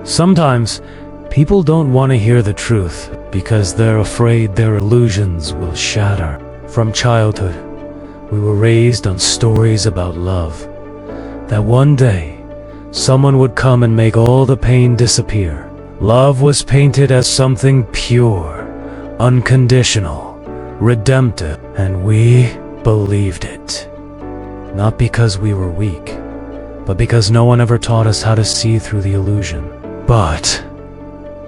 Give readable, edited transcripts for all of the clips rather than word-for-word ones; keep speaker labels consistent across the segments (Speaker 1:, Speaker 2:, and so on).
Speaker 1: Sometimes, people don't want to hear the truth because they're afraid their illusions will shatter. From childhood, we were raised on stories about love. That one day, someone would come and make all the pain disappear. Love was painted as something pure, unconditional, redemptive, and we believed it. Not because we were weak, but because no one ever taught us how to see through the illusion. But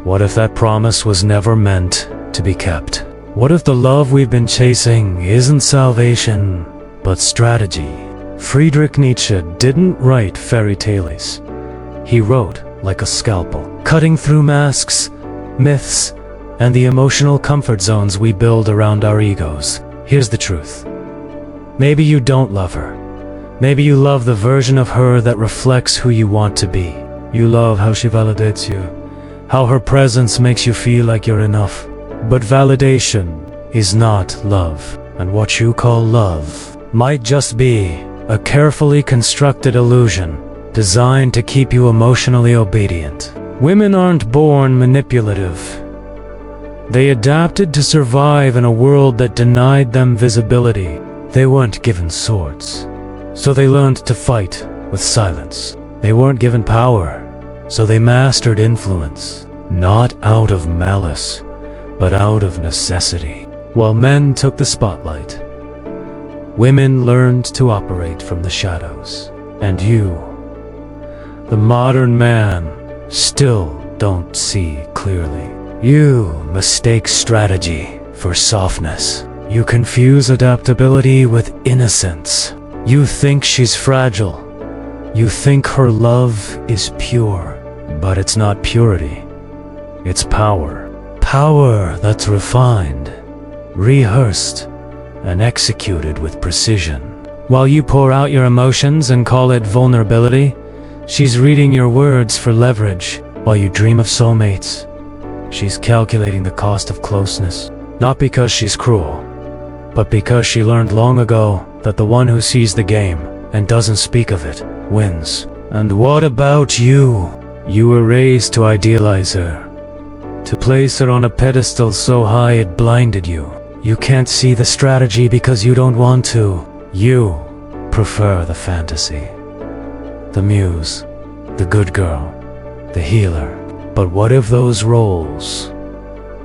Speaker 1: what if that promise was never meant to be kept? What if the love we've been chasing isn't salvation, but strategy? Friedrich Nietzsche didn't write fairy tales. He wrote like a scalpel, cutting through masks, myths, and the emotional comfort zones we build around our egos. Here's the truth. Maybe you don't love her. Maybe you love the version of her that reflects who you want to be. You love how she validates you, how her presence makes you feel like you're enough. But validation is not love, and what you call love might just be a carefully constructed illusion designed to keep you emotionally obedient. Women aren't born manipulative. They adapted to survive in a world that denied them visibility. They weren't given swords, so they learned to fight with silence. They weren't given power, so they mastered influence, not out of malice, but out of necessity. While men took the spotlight, women learned to operate from the shadows. And you, the modern man, still don't see clearly. You mistake strategy for softness. You confuse adaptability with innocence. You think she's fragile. You think her love is pure. But it's not purity. It's power. Power that's refined, rehearsed, and executed with precision. While you pour out your emotions and call it vulnerability, she's reading your words for leverage. While you dream of soulmates, she's calculating the cost of closeness. Not because she's cruel, but because she learned long ago that the one who sees the game and doesn't speak of it wins. And what about you? You were raised to idealize her, to place her on a pedestal so high it blinded you. You can't see the strategy because you don't want to. You prefer the fantasy, the muse, the good girl, the healer. But what if those roles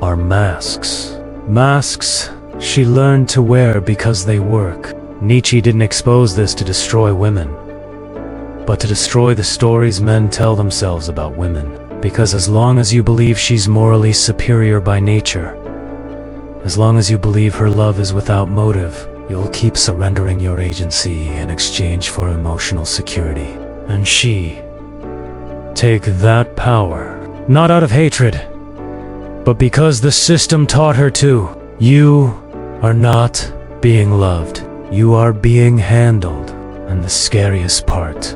Speaker 1: are masks? Masks she learned to wear because they work. Nietzsche didn't expose this to destroy women, but to destroy the stories men tell themselves about women. Because as long as you believe she's morally superior by nature, as long as you believe her love is without motive, you'll keep surrendering your agency in exchange for emotional security. And she take that power, not out of hatred, but because the system taught her to. You are not being loved. You are being handled. And the scariest part,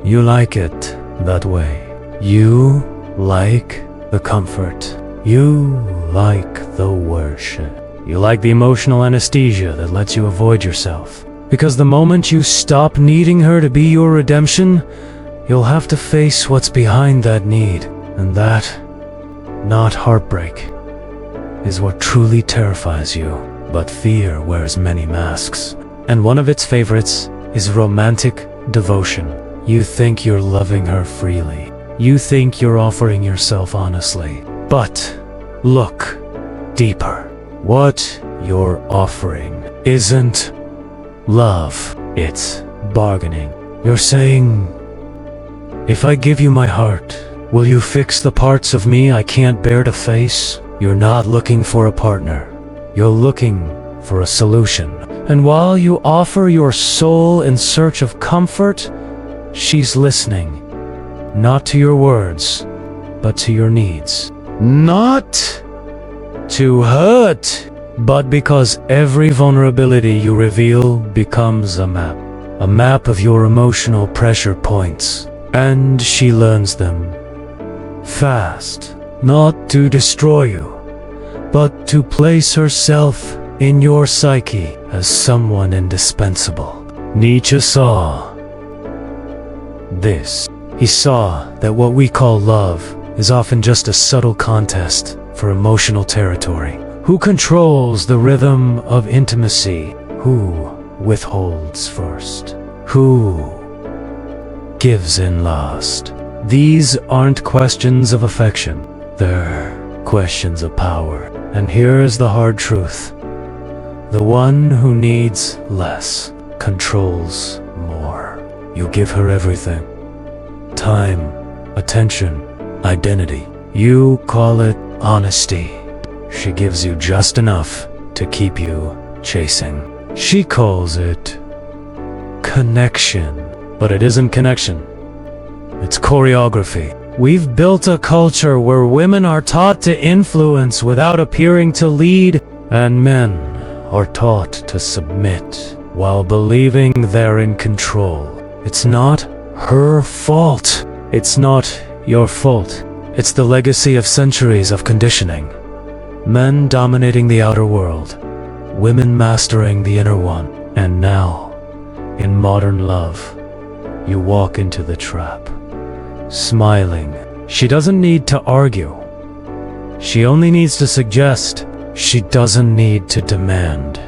Speaker 1: you like it that way. You like the comfort. You like the worship. You like the emotional anesthesia that lets you avoid yourself. Because the moment you stop needing her to be your redemption, you'll have to face what's behind that need. And that, not heartbreak, is what truly terrifies you. But fear wears many masks. And one of its favorites is romantic devotion. You think you're loving her freely. You think you're offering yourself honestly. But look deeper. What you're offering isn't love. It's bargaining. You're saying, if I give you my heart, will you fix the parts of me I can't bear to face? You're not looking for a partner. You're looking for a solution. And while you offer your soul in search of comfort, she's listening. Not to your words, but to your needs. Not to hurt, but because every vulnerability you reveal becomes a map of your emotional pressure points. And she learns them fast, not to destroy you, but to place herself in your psyche as someone indispensable. Nietzsche saw this. He saw that what we call love is often just a subtle contest for emotional territory. Who controls the rhythm of intimacy? Who withholds first? Who gives in last? These aren't questions of affection. They're questions of power. And here's the hard truth. The one who needs less controls more. You give her everything. Time, attention, identity. You call it honesty. She gives you just enough to keep you chasing. She calls it connection. But it isn't connection. It's choreography. We've built a culture where women are taught to influence without appearing to lead, and men are taught to submit while believing they're in control. It's not her fault. It's not your fault. It's the legacy of centuries of conditioning. Men dominating the outer world, women mastering the inner one. And now, in modern love, you walk into the trap, smiling. She doesn't need to argue. She only needs to suggest. She doesn't need to demand.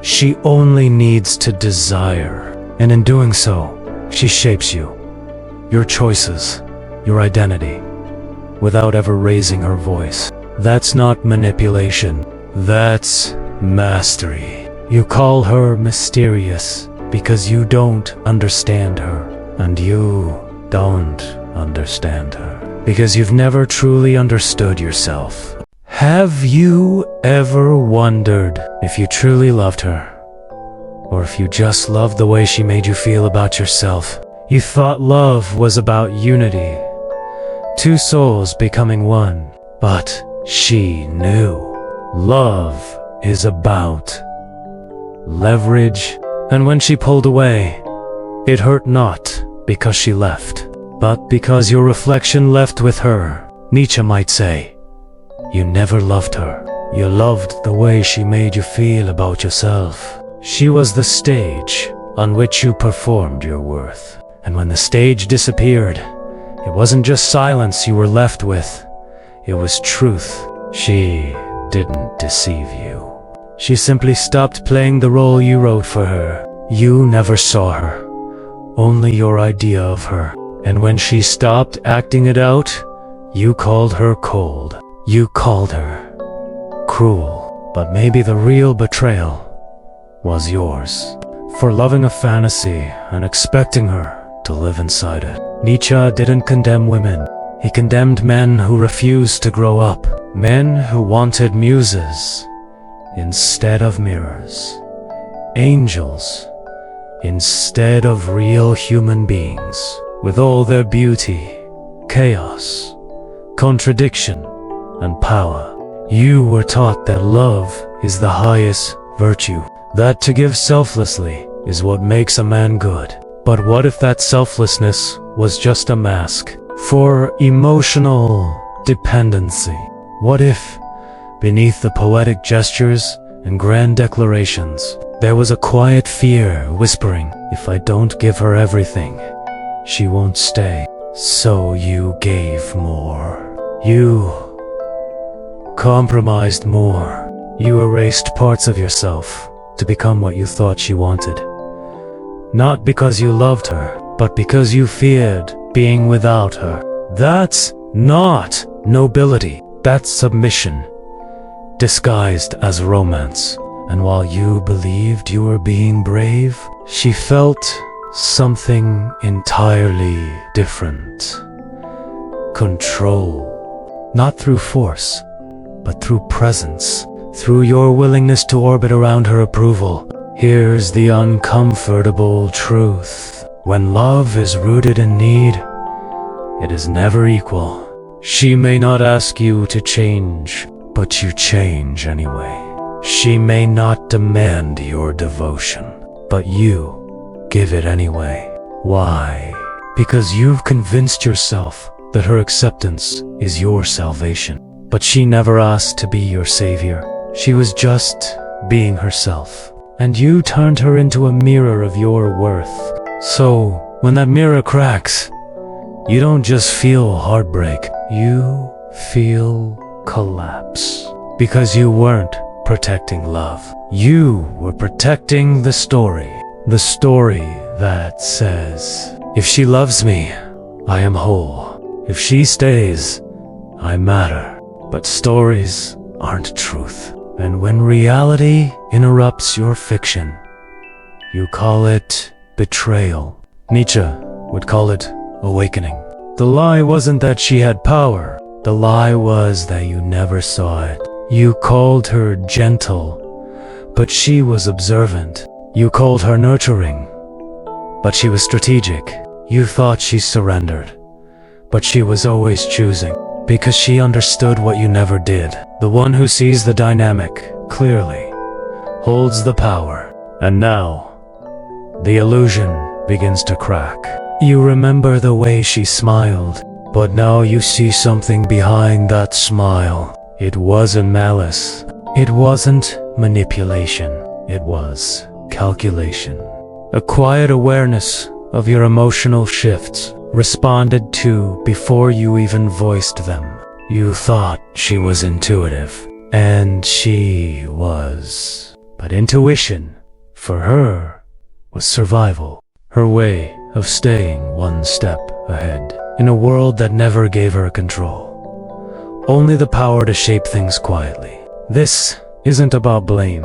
Speaker 1: She only needs to desire. And in doing so, she shapes you, your choices, your identity, without ever raising her voice. That's not manipulation. That's mastery. You call her mysterious because you don't understand her. And you don't understand her because you've never truly understood yourself. Have you ever wondered if you truly loved her? Or if you just loved the way she made you feel about yourself? You thought love was about unity, two souls becoming one. But she knew love is about leverage. And when she pulled away, it hurt not because she left, but because your reflection left with her. Nietzsche might say, you never loved her. You loved the way she made you feel about yourself. She was the stage on which you performed your worth. And when the stage disappeared, it wasn't just silence you were left with. It was truth. She didn't deceive you. She simply stopped playing the role you wrote for her. You never saw her, only your idea of her. And when she stopped acting it out, you called her cold. You called her cruel. But maybe the real betrayal was yours, for loving a fantasy and expecting her to live inside it. Nietzsche didn't condemn women. He condemned men who refused to grow up. Men who wanted muses instead of mirrors. Angels instead of real human beings. With all their beauty, chaos, contradiction, and power. You were taught that love is the highest virtue. That to give selflessly is what makes a man good. But what if that selflessness was just a mask for emotional dependency? What if, beneath the poetic gestures and grand declarations, there was a quiet fear whispering, if I don't give her everything, she won't stay. So you gave more. You compromised more. You erased parts of yourself to become what you thought she wanted. Not because you loved her, but because you feared being without her. That's not nobility. That's submission, disguised as romance. And while you believed you were being brave, she felt something entirely different. Control. Not through force, but through presence. Through your willingness to orbit around her approval. Here's the uncomfortable truth. When love is rooted in need, it is never equal. She may not ask you to change, but you change anyway. She may not demand your devotion, but you give it anyway. Why? Because you've convinced yourself that her acceptance is your salvation. But she never asked to be your savior. She was just being herself. And you turned her into a mirror of your worth. So, when that mirror cracks, you don't just feel heartbreak, you feel collapse. Because you weren't protecting love. You were protecting the story. The story that says, if she loves me, I am whole. If she stays, I matter. But stories aren't truth. And when reality interrupts your fiction, you call it betrayal. Nietzsche would call it awakening. The lie wasn't that she had power. The lie was that you never saw it. You called her gentle, but she was observant. You called her nurturing, but she was strategic. You thought she surrendered, but she was always choosing. Because she understood what you never did. The one who sees the dynamic clearly holds the power. And now, the illusion begins to crack. You remember the way she smiled, but now you see something behind that smile. It wasn't malice. It wasn't manipulation. It was calculation. A quiet awareness of your emotional shifts, responded to before you even voiced them. You thought she was intuitive, and she was. But intuition, for her, was survival. Her way of staying one step ahead, in a world that never gave her control. Only the power to shape things quietly. This isn't about blame.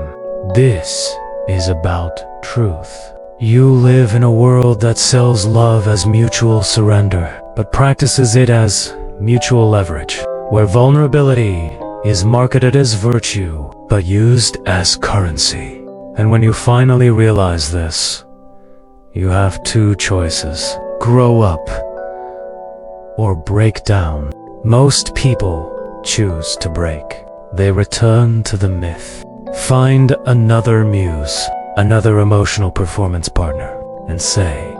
Speaker 1: This is about truth. You live in a world that sells love as mutual surrender, but practices it as mutual leverage, where vulnerability is marketed as virtue, but used as currency. And when you finally realize this, you have two choices: grow up or break down. Most people choose to break. They return to the myth, find another muse, another emotional performance partner, and say,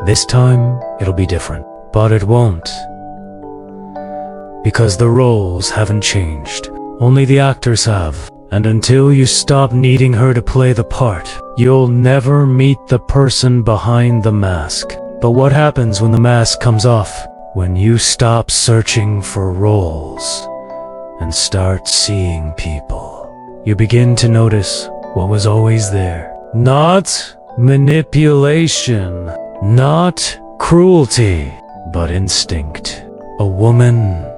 Speaker 1: this time it'll be different. But it won't. Because the roles haven't changed. Only the actors have. And until you stop needing her to play the part, you'll never meet the person behind the mask. But what happens when the mask comes off? When you stop searching for roles and start seeing people, you begin to notice what was always there. Not manipulation, not cruelty, but instinct. A woman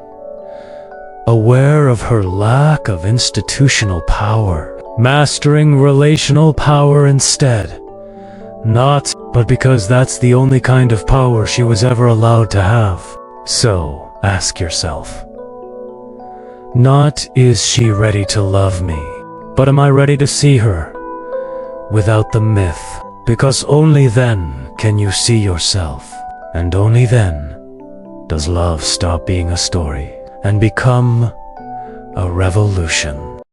Speaker 1: aware of her lack of institutional power, mastering relational power instead. Not, but because that's the only kind of power she was ever allowed to have. So, ask yourself, not is she ready to love me, but am I ready to see her without the myth? Because only then can you see yourself, and only then does love stop being a story and become a revolution.